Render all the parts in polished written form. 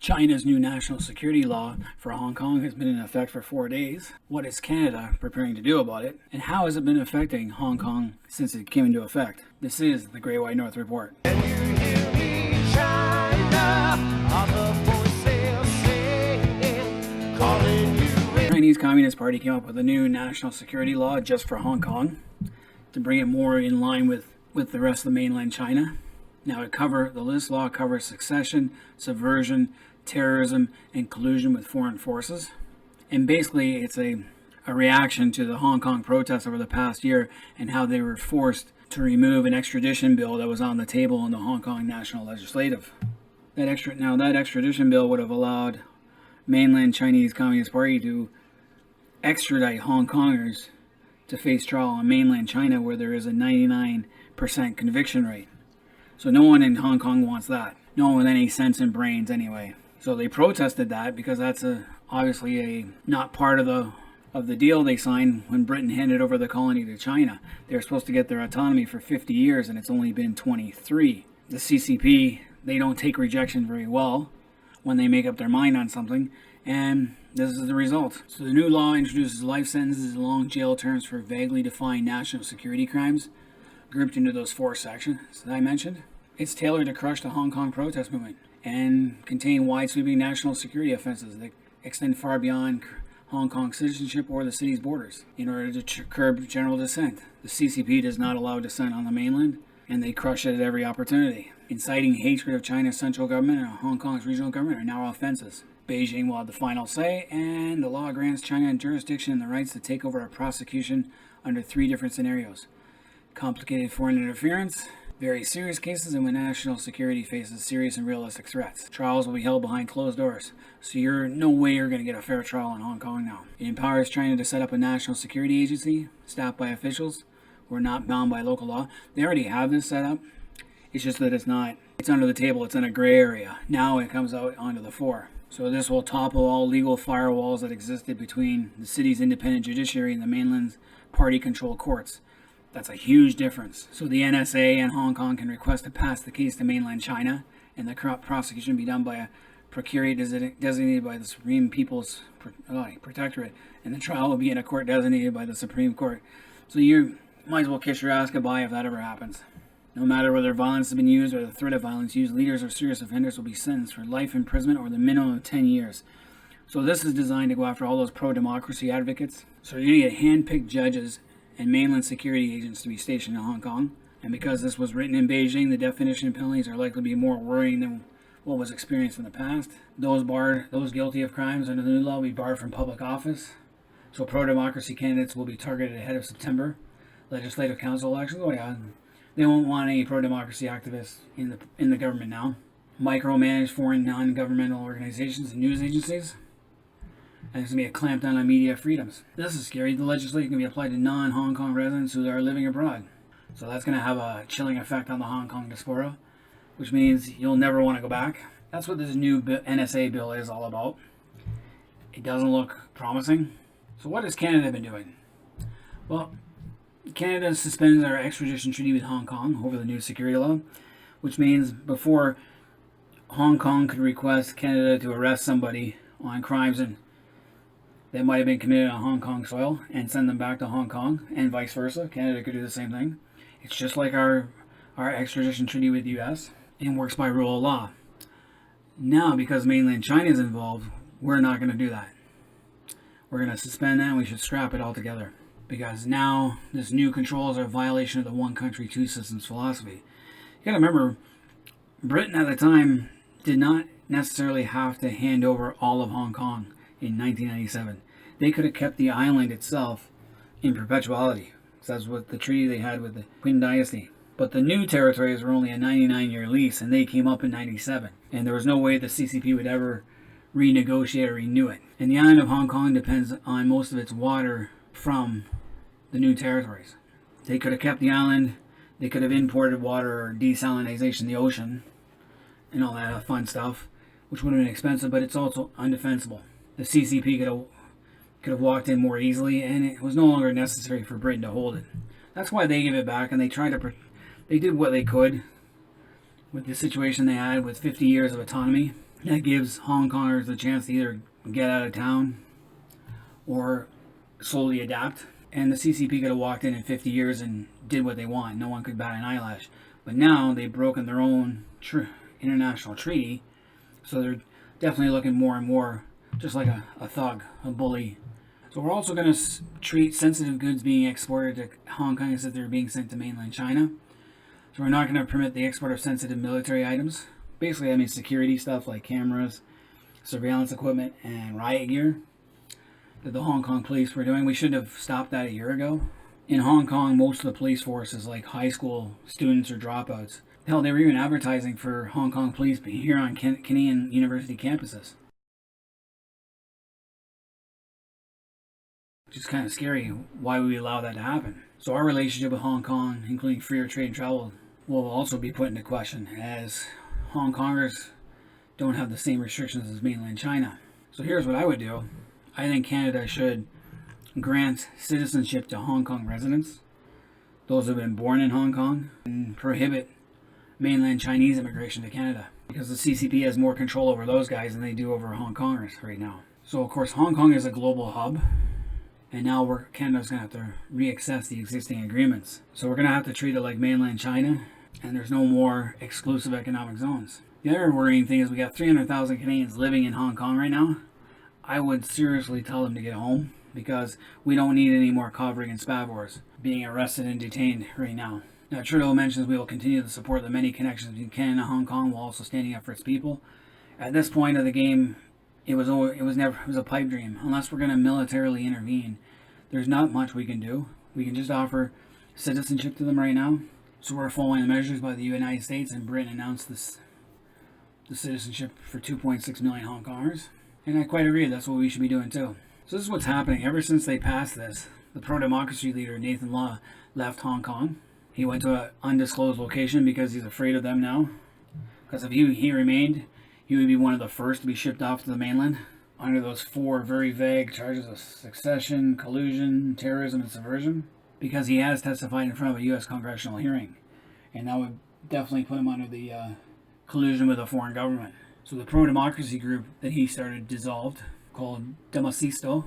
China's new national security law for Hong Kong has been in effect for 4 days. What is Canada preparing to do about it? And how has it been affecting Hong Kong since it came into effect? This is the Great White North Report. The Chinese Communist Party came up with a new national security law just for Hong Kong to bring it more in line with the rest of the mainland China. Now, this law covers secession, subversion, terrorism, and collusion with foreign forces. And basically, it's a reaction to the Hong Kong protests over the past year and how they were forced to remove an extradition bill that was on the table in the Hong Kong National Legislative. That extradition bill would have allowed mainland Chinese Communist Party to extradite Hong Kongers to face trial in mainland China, where there is a 99% conviction rate. So no one in Hong Kong wants that. No one with any sense and brains anyway. So they protested that because that's obviously not part of the deal they signed when Britain handed over the colony to China. They were supposed to get their autonomy for 50 years and it's only been 23. The CCP, they don't take rejection very well when they make up their mind on something, and this is the result. So the new law introduces life sentences and long jail terms for vaguely defined national security crimes, grouped into those 4 sections that I mentioned. It's tailored to crush the Hong Kong protest movement and contain wide-sweeping national security offenses that extend far beyond Hong Kong citizenship or the city's borders in order to curb general dissent. The CCP does not allow dissent on the mainland, and they crush it at every opportunity. Inciting hatred of China's central government and Hong Kong's regional government are now offenses. Beijing will have the final say, and the law grants China jurisdiction and the rights to take over a prosecution under 3 different scenarios: complicated foreign interference, very serious cases, and when national security faces serious and realistic threats. Trials will be held behind closed doors, so no way you're going to get a fair trial in Hong Kong now. It empowers China to set up a national security agency staffed by officials who are not bound by local law. They already have this set up. It's just that it's under the table, it's in a gray area. Now it comes out onto the fore. So this will topple all legal firewalls that existed between the city's independent judiciary and the mainland's party-controlled courts. That's a huge difference. So the NSA and Hong Kong can request to pass the case to mainland China, and the prosecution be done by a procurator designated by the Supreme People's Protectorate, and the trial will be in a court designated by the Supreme Court. So you might as well kiss your ass goodbye if that ever happens. No matter whether violence has been used or the threat of violence used, leaders or serious offenders will be sentenced for life imprisonment or the minimum of 10 years. So this is designed to go after all those pro-democracy advocates. So you're going to get hand-picked judges and mainland security agents to be stationed in Hong Kong. And because this was written in Beijing, the definition of penalties are likely to be more worrying than what was experienced in the past. Those guilty of crimes under the new law will be barred from public office. So pro-democracy candidates will be targeted ahead of September legislative council elections. Oh yeah, they won't want any pro-democracy activists in the government now. Micromanage foreign non-governmental organizations and news agencies. And there's going to be a clampdown on media freedoms. This is scary. The legislation can be applied to non-Hong Kong residents who are living abroad. So that's going to have a chilling effect on the Hong Kong diaspora, which means you'll never want to go back. That's what this new NSA bill is all about. It doesn't look promising. So what has Canada been doing? Well, Canada suspends our extradition treaty with Hong Kong over the new security law, which means before Hong Kong could request Canada to arrest somebody on crimes that might have been committed on Hong Kong soil and send them back to Hong Kong, and vice versa. Canada could do the same thing. It's just like our extradition treaty with the US, and works by rule of law. Now, because mainland China is involved, we're not going to do that. We're going to suspend that, and we should scrap it altogether. Because now this new controls are a violation of the one country, two systems philosophy. You got to remember, Britain at the time did not necessarily have to hand over all of Hong Kong in 1997. They could have kept the island itself in perpetuality. So that's what the treaty they had with the Qing dynasty. But the new territories were only a 99-year lease, and they came up in 97. And there was no way the CCP would ever renegotiate or renew it. And the island of Hong Kong depends on most of its water from the new territories. They could have kept the island, they could have imported water or desalinization of the ocean and all that fun stuff, which would have been expensive, but it's also undefensible. The CCP could have walked in more easily, and it was no longer necessary for Britain to hold it. That's why they gave it back, and they did what they could with the situation they had with 50 years of autonomy That gives Hong Kongers the chance to either get out of town or slowly adapt. And the CCP could have walked in 50 years and did what they want. No one could bat an eyelash. But now they've broken their own international treaty, so they're definitely looking more and more just like a thug, a bully. So we're also going to treat sensitive goods being exported to Hong Kong as if they're being sent to mainland China. So we're not going to permit the export of sensitive military items. Basically, I mean security stuff like cameras, surveillance equipment, and riot gear that the Hong Kong police were doing. We should have stopped that a year ago. In Hong Kong, most of the police force is like high school students or dropouts. Hell, they were even advertising for Hong Kong police here on Canadian university campuses. Which is kind of scary why we allow that to happen. So our relationship with Hong Kong, including freer trade and travel, will also be put into question as Hong Kongers don't have the same restrictions as mainland China. So here's what I would do. I think Canada should grant citizenship to Hong Kong residents, those who have been born in Hong Kong, and prohibit mainland Chinese immigration to Canada, because the CCP has more control over those guys than they do over Hong Kongers right now. So of course Hong Kong is a global hub, and now Canada's going to have to reassess the existing agreements. So we're going to have to treat it like mainland China, and there's no more exclusive economic zones. The other worrying thing is we got 300,000 Canadians living in Hong Kong right now. I would seriously tell them to get home, because we don't need any more covering and spavors being arrested and detained right now. Now, Trudeau mentions we will continue to support the many connections between Canada and Hong Kong while also standing up for its people. At this point of the game, it was a pipe dream. Unless we're going to militarily intervene, there's not much we can do. We can just offer citizenship to them right now. So we're following the measures by the United States, and Britain announced the citizenship for 2.6 million Hong Kongers. And I quite agree, that's what we should be doing too. So this is what's happening. Ever since they passed this, the pro-democracy leader Nathan Law left Hong Kong. He went to an undisclosed location because he's afraid of them now. Because if he remained, he would be one of the first to be shipped off to the mainland under those 4 very vague charges of succession, collusion, terrorism, and subversion. Because he has testified in front of a U.S. congressional hearing. And that would definitely put him under the collusion with a foreign government. So the pro-democracy group that he started dissolved, called Democisto,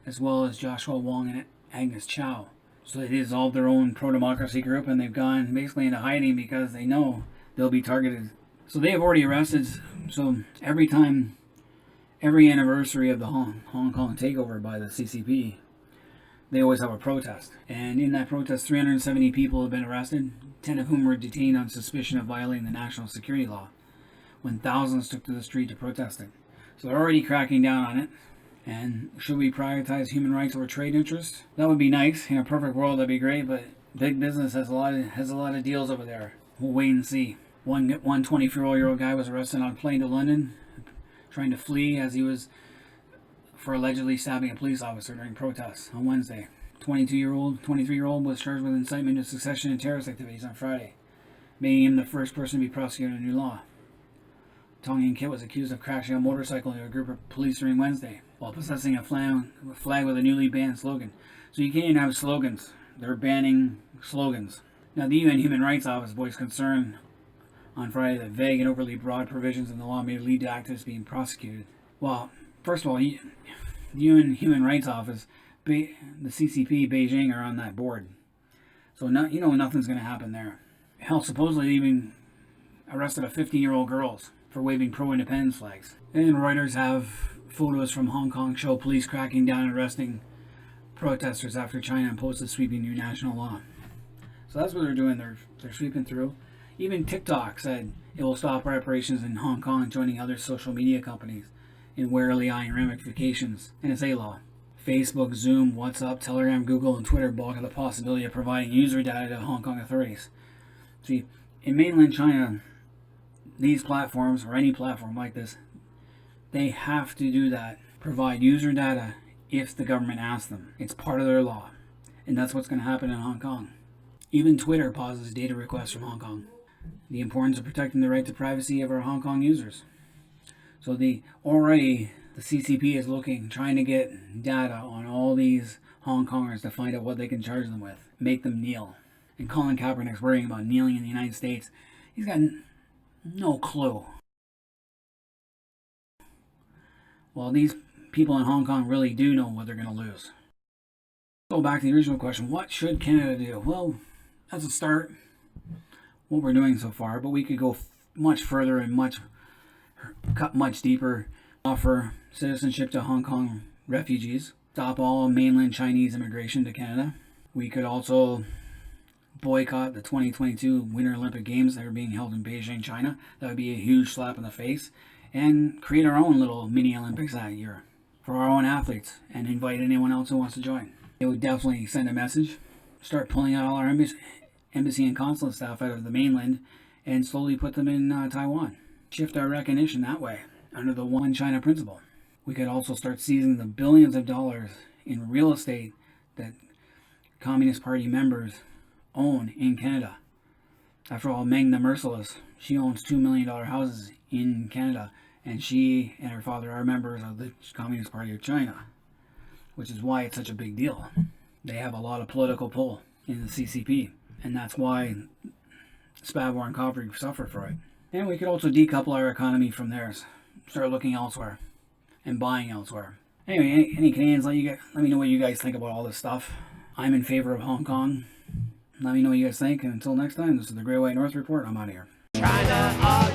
as well as Joshua Wong and Agnes Chow. So they dissolved their own pro-democracy group, and they've gone basically into hiding because they know they'll be targeted. So they have already arrested, so every anniversary of the Hong Kong takeover by the CCP, they always have a protest. And in that protest, 370 people have been arrested, 10 of whom were detained on suspicion of violating the national security law, when thousands took to the street to protest it. So they're already cracking down on it. And should we prioritize human rights over trade interests? That would be nice. In a perfect world, that'd be great, but big business has a lot of deals over there. We'll wait and see. One 24-year-old guy was arrested on a plane to London, trying to flee as he was for allegedly stabbing a police officer during protests on Wednesday. 23-year-old was charged with incitement to secession and terrorist activities on Friday, making him the first person to be prosecuted under new law. Ying-kit was accused of crashing a motorcycle into a group of police during Wednesday while possessing a flag with a newly banned slogan. So you can't even have slogans. They're banning slogans. Now, the UN Human Rights Office voiced concern on Friday that vague and overly broad provisions in the law may lead to activists being prosecuted. Well, first of all, the UN Human Rights Office, the CCP, Beijing are on that board. So nothing's going to happen there. Hell, supposedly they even arrested a 15-year-old girl for waving pro-independence flags. And Reuters have photos from Hong Kong show police cracking down and arresting protesters after China imposed a sweeping new national law. So that's what they're doing. They're sweeping through. Even TikTok said it will stop operations in Hong Kong, joining other social media companies in warily eyeing ramifications NSA law. Facebook, Zoom, WhatsApp, Telegram, Google, and Twitter balk at the possibility of providing user data to Hong Kong authorities. See, in mainland China, these platforms, or any platform like this, they have to do that. Provide user data if the government asks them. It's part of their law. And that's what's going to happen in Hong Kong. Even Twitter pauses data requests from Hong Kong. The importance of protecting the right to privacy of our Hong Kong users. So already the CCP is trying to get data on all these Hong Kongers to find out what they can charge them with. Make them kneel. And Colin Kaepernick's worrying about kneeling in the United States. He's got no clue. Well, these people in Hong Kong really do know what they're going to lose. So back to the original question, what should Canada do? Well, that's a start, what we're doing so far, but we could go much further and cut much deeper. Offer citizenship to Hong Kong refugees, stop all mainland Chinese immigration to Canada. We could also boycott the 2022 Winter Olympic Games that are being held in Beijing, China. That would be a huge slap in the face. And create our own little mini Olympics that year for our own athletes and invite anyone else who wants to join. It would definitely send a message. Start pulling out all our embassy and consulate staff out of the mainland and slowly put them in Taiwan. Shift our recognition that way under the One China principle. We could also start seizing the billions of dollars in real estate that Communist Party members own in Canada. After all, Meng the Merciless, she owns $2 million houses in Canada, and she and her father are members of the Communist Party of China, which is why it's such a big deal. They have a lot of political pull in the CCP, and that's why Spavor and Covery suffer for it. And we could also decouple our economy from theirs, start looking elsewhere and buying elsewhere. Anyway, any Canadians, let me know what you guys think about all this stuff. I'm in favor of Hong Kong. Let me know what you guys think, and until next time, this is the Great White North Report. I'm out of here. China,